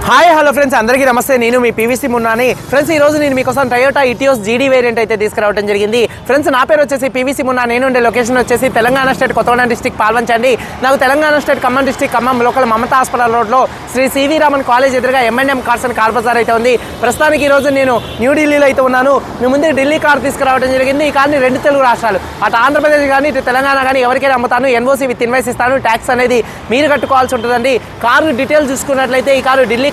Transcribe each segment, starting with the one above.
Hi hello friends, అందరికీ నమస్తే. నేను మీ పీవీసీ మున్నాని. ఫ్రెండ్స్, ఈ రోజు నేను మీకోసం టయోటా ఇటియోస్ జీడీ వేరియంట్ అయితే తీసుకురావడం జరిగింది. ఫ్రెండ్స్, నా పేరు వచ్చేసి పీవీసీ మున్నా. నేను ఉండే లొకేషన్ వచ్చేసి తెలంగాణ స్టేట్ కొత్తగూడెం డిస్టిక్ పాల్వంచండి. నాకు Telangana state Khammam district Khammam local Mamata hospital రోడ్లో శ్రీ సివి రామన్ కాలేజ్ ఎదురుగా M&M cars and car Bazar అయితే ఉంది. ప్రస్తుతానికి ఈ రోజు నేను న్యూఢిల్లీలో అయితే ఉన్నాను. మీ ముందు ఢిల్లీ కార్ తీసుకురావడం జరిగింది. ఈ కార్ని 2 తెలుగు రాష్ట్రాలు, అటు ఆంధ్రప్రదేశ్ కానీ ఇటు తెలంగాణ కానీ ఎవరికైనా అమ్ముతాను. NOC విత్ ఇన్వాయిస్ ఇస్తాను. ట్యాక్స్ అనేది మీరు కట్టుకోవాల్సి ఉంటుందండి. కారు డీటెయిల్స్ చూసుకున్నట్లయితే ఈ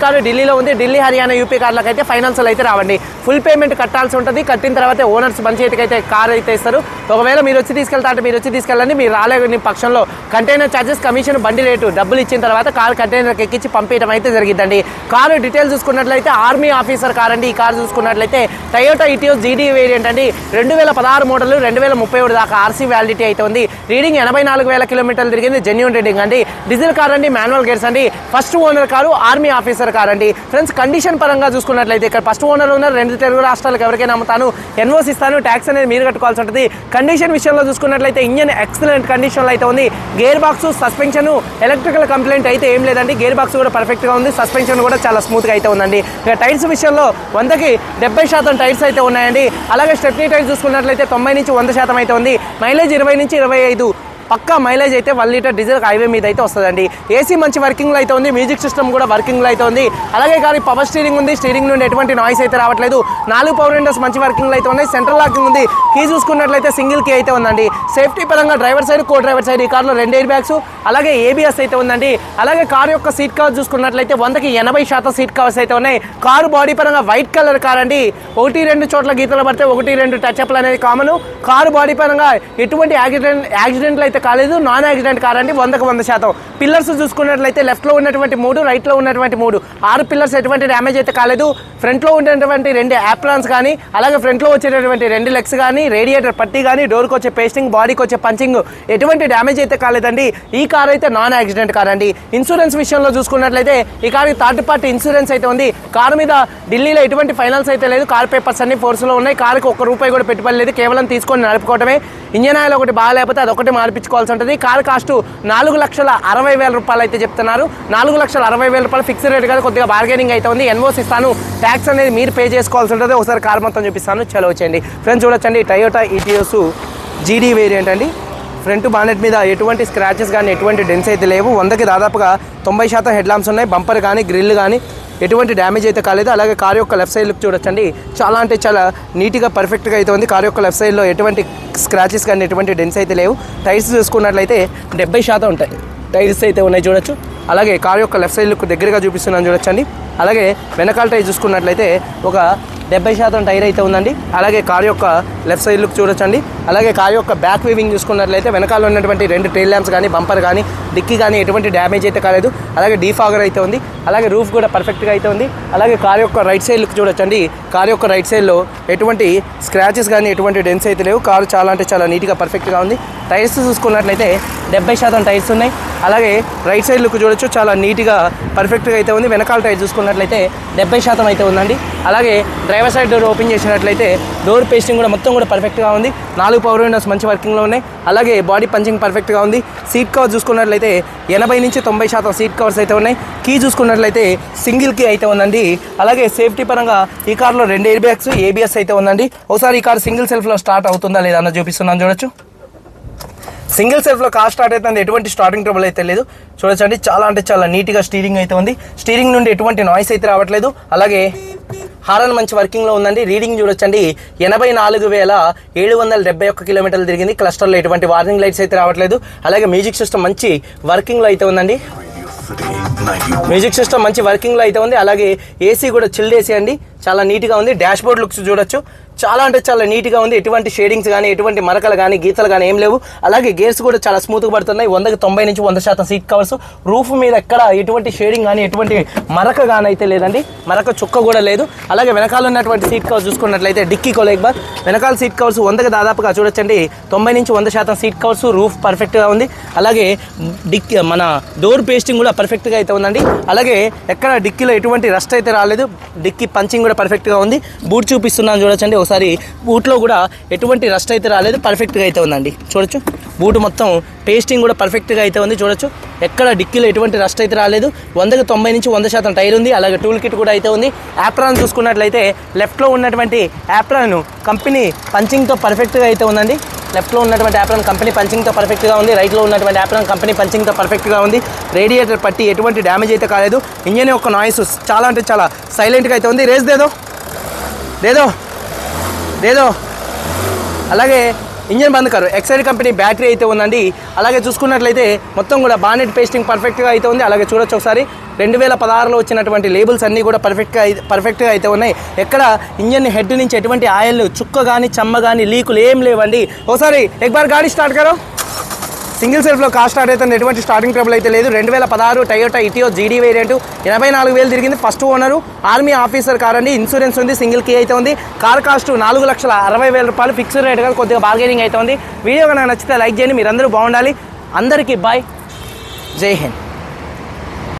కారు ఢిల్లీలో ఉంది. ఢిల్లీ, హర్యానా, యూపీ కార్లకు అయితే ఫైనాన్షియల్ అయితే రావండి. ఫుల్ పేమెంట్ కట్టాల్సి ఉంటుంది. కట్టిన తర్వాత ఓనర్స్ మన చేతికి అయితే కార్ అయితే ఇస్తారు. ఒకవేళ మీరు వచ్చి తీసుకెళ్తా అంటే మీరు వచ్చి తీసుకెళ్ళండి. మీరు రాలేని పక్షంలో కంటైనర్ ఛార్జెస్, కమిషన్, బండి రేటు డబ్బులు ఇచ్చిన తర్వాత కారు కంటైనర్కి ఎక్కించి పంపించడం అయితే జరిగిందండి. కారు డీటెయిల్స్ చూసుకున్నట్లయితే ఆర్మీ ఆఫీసర్ కార్ అండి. ఈ కారు చూసుకున్నట్లయితే టయోటా ఇటియోస్ జీడీ వేరియంట్ అండి. 2016 మోడల్, 2031 దాకా ఆర్సీ వ్యాలిడిటీ అయితే ఉంది. రీడింగ్ 84,000 కిలోమీటర్లు తిరిగింది. జెన్యూన్ రీడింగ్ అండి. డీజిల్ కార్ అండి, మాన్యువల్ గేర్స్ అండి. First owner car, army officer car అండి. ఫ్రెండ్స్, కండిషన్ పరంగా చూసుకున్నట్లయితే ఇక్కడ ఫస్ట్ ఓనర్ ఉన్నారు. 2 తెలుగు రాష్ట్రాలకు ఎవరికైనా అమ్ముతాను. NOC ఇస్తాను. ట్యాక్స్ అనేది మీరు కట్టుకోవాల్సి ఉంటుంది. కండిషన్ విషయంలో చూసుకున్నట్లయితే ఇంజన్ ఎక్సలెంట్ కండిషన్లో అయితే ఉంది. Gear box, suspension, electrical complaint అయితే ఏం లేదండి. గేర్ బాక్స్ కూడా పర్ఫెక్ట్గా ఉంది. సస్పెన్షన్ కూడా చాలా స్మూత్గా అయితే ఉందండి. ఇక టైర్స్ విషయంలో 100కి 70% టైర్స్ అయితే ఉన్నాయండి. అలాగే స్టెప్నీ టైర్స్ చూసుకున్నట్లయితే 90 నుంచి 100% అయితే ఉంది. మైలేజ్ 20 నుంచి 25 పక్కా మైలేజ్ అయితే 1 లీటర్ డీజిల్ హైవే మీద అయితే వస్తుందండి. ఏసీ మంచి వర్కింగ్లో అయితే ఉంది. మ్యూజిక్ సిస్టమ్ కూడా వర్కింగ్లో అయితే ఉంది. అలాగే కానీ పవర్ స్టీరింగ్ ఉంది. స్టీరింగ్ నుండి ఎటువంటి నాయిస్ అయితే రావట్లేదు. 4 పవర్ విండోస్ మంచి వర్కింగ్లో అయితే ఉన్నాయి. సెంట్రల్ లాకింగ్ ఉంది. కీ చూసుకున్నట్లయితే సింగిల్ కీ అయితే ఉందండి. సేఫ్టీ పరంగా డ్రైవర్ సైడ్, కో డ్రైవర్ సైడ్ ఈ కార్లో 2 ఎయిర్ బ్యాగ్స్, అలాగే ABS అయితే ఉందండి. అలాగే కార్ యొక్క సీట్ కవర్స్ చూసుకున్నట్లయితే 100కి 80% సీట్ కవర్స్ అయితే ఉన్నాయి. కారు బాడీ పరంగా వైట్ కలర్ కార్ అండి. 1-2 చోట్ల గీతలు పడితే 1-2 టచ్అప్లు అనేది కామన్. కారు బాడీ పరంగా ఎటువంటి యాక్సిడెంట్లు అయితే కాలేదు. నాన్ యాక్సిడెంట్ కార్ అండి. 100కి 100%. పిల్లర్స్ చూసుకున్నట్లయితే లెఫ్ట్లో ఉన్నటువంటి 3, రైట్లో ఉన్నటువంటి 3, 6 పిల్లర్స్ ఎటువంటి డ్యామేజ్ అయితే కాలేదు. ఫ్రంట్లో ఉన్నటువంటి 2 యాప్రాన్స్ కానీ, అలాగే ఫ్రంట్లో వచ్చేటటువంటి 2 లెగ్స్ కానీ, రేడియేటర్ పట్టీ కానీ, డోర్కి వచ్చే పేస్టింగ్, బాడీకి వచ్చే పంచింగ్ ఎటువంటి డ్యామేజ్ అయితే కాలేదండి. ఈ కార్ అయితే నాన్ యాక్సిడెంట్ కార్ అండి. ఇన్సూరెన్స్ విషయంలో చూసుకున్నట్లయితే ఈ కార్కి థర్డ్ పార్టీ ఇన్సూరెన్స్ అయితే ఉంది. కారు మీద ఢిల్లీలో ఎటువంటి ఫైనాన్స్ అయితే లేదు. కార్ పేపర్స్ అన్ని ఫోర్స్లో ఉన్నాయి. కారుకి ₹1 కూడా పెట్టుబడి లేదు. కేవలం తీసుకొని నడుపుకోవడమే. ఇంజన్ ఆయిల్ ఒకటి బాగాలేకపోతే అదొకటి మార్పించుకోవాల్సి ఉంటుంది. కారు కాస్ట్ ₹4,60,000 అయితే చెప్తున్నారు. ₹4,60,000 ఫిక్స్డ్ రేట్ కాదు, కొద్దిగా బార్గెనింగ్ అయితే ఉంది. NOC ఇస్తాను. ట్యాక్స్ అనేది మీరు పే చేసుకోవాల్సి ఉంటుంది. ఒకసారి కార్ మొత్తం చూపిస్తాను. చలో వచ్చేయండి ఫ్రెండ్స్. చూడొచ్చండి, టయోటా ఇటియోస్ జీడీ వేరియంట్ అండి. ఫ్రంట్ బానెట్ మీద ఎటువంటి స్క్రాచెస్ కానీ ఎటువంటి డెన్స్ అయితే లేవు. 100కి దాదాపుగా 90% హెడ్ ల్యాంప్స్ ఉన్నాయి. బంపర్ కానీ గ్రిల్ కానీ ఎటువంటి డ్యామేజ్ అయితే కాలేదు. అలాగే కార్ యొక్క లెఫ్ట్ సైడ్ లుక్ చూడొచ్చండి. చాలా అంటే చాలా నీట్గా పర్ఫెక్ట్గా అయితే ఉంది. కార్ యొక్క లెఫ్ట్ సైడ్లో ఎటువంటి స్క్రాచెస్ కానీ ఎటువంటి డెన్స్ అయితే లేవు. టైర్స్ చూసుకున్నట్లయితే 70% ఉంటాయి. టైర్స్ అయితే ఉన్నాయి చూడొచ్చు. అలాగే కార్ యొక్క లెఫ్ట్ సైడ్ లుక్ దగ్గరగా చూపిస్తున్నాను చూడొచ్చండి. అలాగే వెనకాల టైర్ చూసుకున్నట్లయితే ఒక 70% టైర్ అయితే ఉందండి. అలాగే కార్ యొక్క లెఫ్ట్ సైడ్ లుక్ చూడొచ్చండి. అలాగే కార్ యొక్క బ్యాక్ వీవింగ్ చూసుకున్నట్లయితే వెనకాల ఉన్నటువంటి 2 టైల్ ల్యాంప్స్ కానీ, బంపర్ కానీ, డిక్కీ కానీ ఎటువంటి డ్యామేజ్ అయితే కాలేదు. అలాగే డీఫాగర్ అయితే ఉంది. అలాగే రూఫ్ కూడా పర్ఫెక్ట్గా అయితే ఉంది. అలాగే కార్ యొక్క రైట్ సైడ్ లుక్ చూడొచ్చండి. కార్ యొక్క రైట్ సైడ్లో ఎటువంటి స్క్రాచెస్ కానీ ఎటువంటి డెన్స్ అయితే లేవు. కారు చాలా అంటే చాలా నీట్గా పర్ఫెక్ట్గా ఉంది. టైర్స్ చూసుకున్నట్లయితే 70% టైర్స్ ఉన్నాయి. అలాగే రైట్ సైడ్ లుక్ చూడొచ్చు, చాలా నీట్గా పర్ఫెక్ట్గా అయితే ఉంది. వెనకాల టైర్ చూసుకున్నట్లయితే 70% అయితే ఉందండి. అలాగే డ్రైవర్ సైడ్ డోర్ ఓపెన్ చేసినట్లయితే డోర్ పేస్టింగ్ కూడా మొత్తం కూడా పర్ఫెక్ట్గా ఉంది. 4 పవర్ విండోస్ మంచి వర్కింగ్లో ఉన్నాయి. అలాగే బాడీ పంచింగ్ పర్ఫెక్ట్గా ఉంది. సీట్ కవర్ చూసుకున్నట్లయితే 80 నుంచి 90% సీట్ కవర్స్ అయితే ఉన్నాయి. కీ చూసుకున్నట్లయితే సింగిల్ కీ అయితే ఉందండి. అలాగే సేఫ్టీ పరంగా ఈ కార్లో 2 ఎయిర్ బ్యాగ్స్, ABS అయితే ఉందండి. ఒకసారి ఈ కార్ సింగిల్ సెల్ఫ్లో స్టార్ట్ అవుతుందా లేదా అన్న చూపిస్తున్నాను చూడొచ్చు. సింగిల్ సెల్ఫ్లో కార్ స్టార్ట్ అయితే ఎటువంటి స్టార్టింగ్ ట్రబుల్ అయితే లేదు. చూడొచ్చండి, చాలా అంటే చాలా నీట్గా స్టీరింగ్ అయితే ఉంది. స్టీరింగ్ నుండి ఎటువంటి నాయిస్ అయితే రావట్లేదు. అలాగే హారన్ మంచి వర్కింగ్లో ఉందండి. రీడింగ్ చూడొచ్చండి 84,771 కిలోమీటర్లు తిరిగింది. క్లస్టర్లో ఎటువంటి వార్నింగ్ లైట్స్ అయితే రావట్లేదు. అలాగే మ్యూజిక్ సిస్టమ్ మంచి వర్కింగ్లో అయితే ఉందండి. మ్యూజిక్ సిస్టమ్ మంచి వర్కింగ్లో అయితే ఉంది. అలాగే ఏసీ కూడా చిల్డ్ ఏసీ అండి. చాలా నీట్గా ఉంది. డాష్ బోర్డ్ లుక్స్ చూడొచ్చు, చాలా అంటే చాలా నీట్గా ఉంది. ఎటువంటి షేడింగ్స్ కానీ ఎటువంటి మరకలు కానీ గీతలు కానీ ఏం లేవు. అలాగే గేర్స్ కూడా చాలా స్మూత్గా పడుతున్నాయి. 100కి 90 నుంచి 100% సీట్ కవర్స్. రూఫ్ మీద ఎక్కడ ఎటువంటి షేడింగ్ కానీ ఎటువంటి మరక కానీ అయితే లేదండి. మరక చుక్క కూడా లేదు. అలాగే వెనకాల ఉన్నటువంటి సీట్ కవర్స్ చూసుకున్నట్లయితే డిక్కీ కోలేక్ బార్ వెనకాల సీట్ కవర్స్ 100కి దాదాపుగా చూడొచ్చండి 90 నుంచి 100% సీట్ కవర్స్. రూఫ్ పర్ఫెక్ట్గా ఉంది. అలాగే డిక్కీ మన డోర్ పేస్టింగ్ కూడా పర్ఫెక్ట్గా అయితే ఉందండి. అలాగే ఎక్కడ డిక్కీలో ఎటువంటి రస్ట్ అయితే రాలేదు. డిక్కీ పంచింగ్ కూడా పర్ఫెక్ట్గా ఉంది. బూట్ చూపిస్తున్నాను చూడొచ్చండి. ఒకసారి. బూట్లో కూడా ఎటువంటి రస్ట్ అయితే రాలేదు, పర్ఫెక్ట్గా అయితే ఉందండి. చూడొచ్చు బూట్ మొత్తం పేస్టింగ్ కూడా పర్ఫెక్ట్గా అయితే ఉంది. చూడొచ్చు ఎక్కడ డిక్కీలో ఎటువంటి రస్ట్ అయితే రాలేదు. 100కి 90 నుంచి 100% టైర్ ఉంది. అలాగే టూల్ కిట్ కూడా అయితే ఉంది. యాప్రాన్ చూసుకున్నట్లయితే లెఫ్ట్లో ఉన్నటువంటి యాప్రాన్ కంపెనీ పంచింగ్తో పర్ఫెక్ట్గా అయితే ఉందండి. లెఫ్ట్లో ఉన్నటువంటి యాప్రాన్ కంపెనీ పంచింగ్తో పర్ఫెక్ట్గా ఉంది. రైట్లో ఉన్నటువంటి యాప్రాన్ కంపెనీ పంచింగ్తో పర్ఫెక్ట్గా ఉంది. రేడియేటర్ పట్టి ఎటువంటి డ్యామేజ్ అయితే కాలేదు. ఇంజన్ యొక్క నాయిస్ చాలా అంటే చాలా సైలెంట్గా అయితే ఉంది. రేస్ దేదో అలాగే ఇంజన్ బంద్ కారు ఎక్సైడ్ కంపెనీ బ్యాటరీ అయితే ఉందండి. అలాగే చూసుకున్నట్లయితే మొత్తం కూడా బానెట్ పేస్టింగ్ పర్ఫెక్ట్గా అయితే ఉంది. అలాగే చూడొచ్చు ఒకసారి 2016లో వచ్చినటువంటి లేబుల్స్ అన్నీ కూడా పర్ఫెక్ట్గా అయితే ఉన్నాయి. ఎక్కడ ఇంజన్ హెడ్ నుంచి ఎటువంటి ఆయిల్ చుక్క కానీ చెమ్మ కానీ లీకులు ఏం లేవండి. ఒకసారి ఎక్బార్ గాడి స్టార్ట్ కరో. సింగిల్ సెల్ఫ్లో కార్ స్టార్ట్ అయితే ఎటువంటి స్టార్టింగ్ ట్రబుల్ అయితే లేదు. 2016 టయోటా ఇటియోస్ జీడీ వేరియంట్ 84,000 తిరిగింది. First owner army officer car అండి. ఇన్సూరెన్స్ ఉంది, సింగిల్ కీ అయితే ఉంది. కార్ కాస్ట్ 4,60,000 రూపాయలు ఫిక్స్డ్ రేట్ కాదు, కొద్దిగా బార్గెనింగ్ అయితే ఉంది. వీడియో కనుక నచ్చితే లైక్ చేయండి. మీరందరూ బాగుండాలి. అందరికీ బాయ్, జై హింద్.